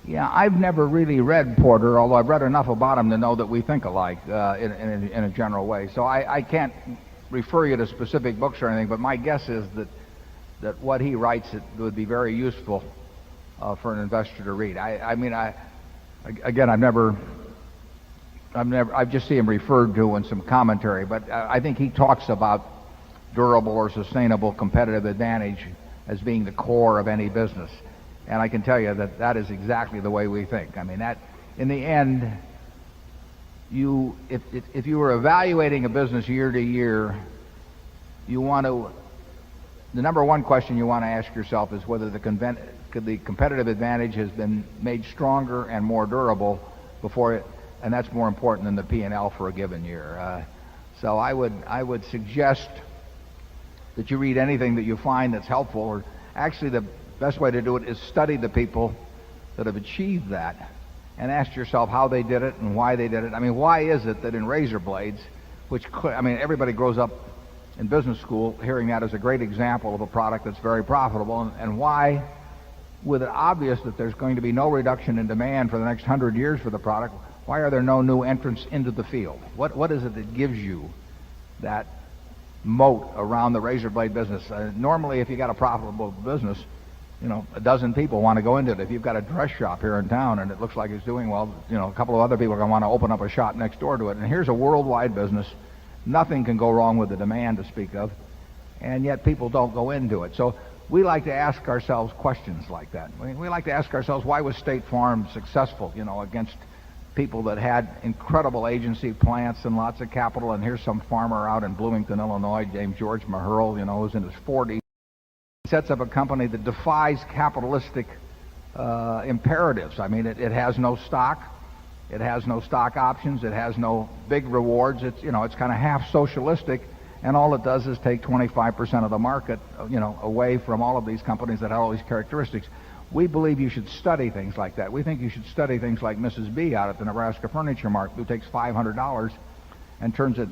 Yeah, I've never really read Porter, although I've read enough about him to know that we think alike in a general way. So I can't refer you to specific books or anything, but my guess is that what he writes it would be very useful for an investor to read. Again, I've just seen him referred to in some commentary, but I think he talks about durable or sustainable competitive advantage as being the core of any business. And I can tell you that that is exactly the way we think. I mean, that in the end, if you were evaluating a business year to year, the number one question you want to ask yourself is whether the competitive advantage has been made stronger and more durable before it, and that's more important than the P&L for a given year. So I would suggest that you read anything that you find that's helpful, or actually the best way to do it is study the people that have achieved that and ask yourself how they did it and why they did it. I mean, why is it that in razor blades, everybody grows up in business school hearing that as a great example of a product that's very profitable, and why, with it obvious that there's going to be no reduction in demand for the next 100 years for the product, why are there no new entrants into the field? What is it that gives you that moat around the razor blade business? Normally, if you got a profitable business, a dozen people want to go into it. If you've got a dress shop here in town and it looks like it's doing well, a couple of other people are going to want to open up a shop next door to it. And here's a worldwide business. Nothing can go wrong with the demand to speak of, and yet people don't go into it. So we like to ask ourselves questions like that. We like to ask ourselves, why was State Farm successful, against people that had incredible agency plants and lots of capital? And here's some farmer out in Bloomington, Illinois, named George Maherl, who's in his 40s. Sets up a company that defies capitalistic imperatives. I mean, it has no stock, it has no stock options, it has no big rewards. It's kind of half socialistic, and all it does is take 25% of the market, away from all of these companies that have all these characteristics. We believe you should study things like that. We think you should study things like Mrs. B out at the Nebraska Furniture Mart, who takes $500 and turns it,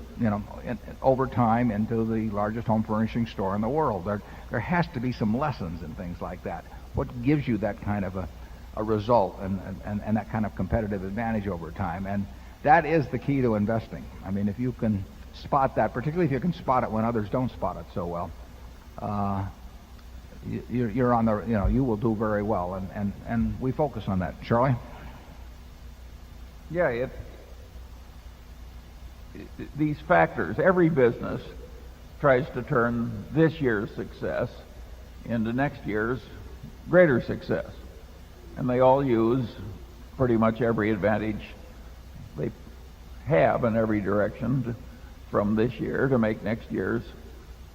over time into the largest home furnishing store in the world. There has to be some lessons in things like that. What gives you that kind of a result and that kind of competitive advantage over time? And that is the key to investing. I mean, if you can spot that, particularly if you can spot it when others don't spot it so well, you're on the, you will do very well. And we focus on that. Charlie? Yeah, these factors, every business tries to turn this year's success into next year's greater success. And they all use pretty much every advantage they have in every direction from this year to make next year's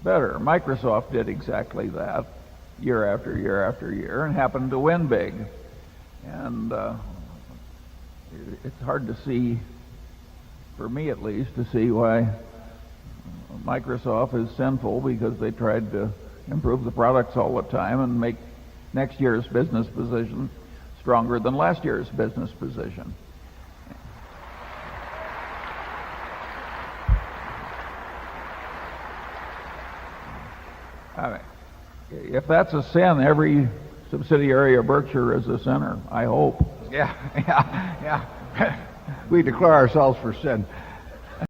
better. Microsoft did exactly that year after year after year and happened to win big. And it's hard to see, for me at least, to see why Microsoft is sinful, because they tried to improve the products all the time and make next year's business position stronger than last year's business position. If that's a sin, every subsidiary of Berkshire is a sinner, I hope. Yeah. We declare ourselves for sin.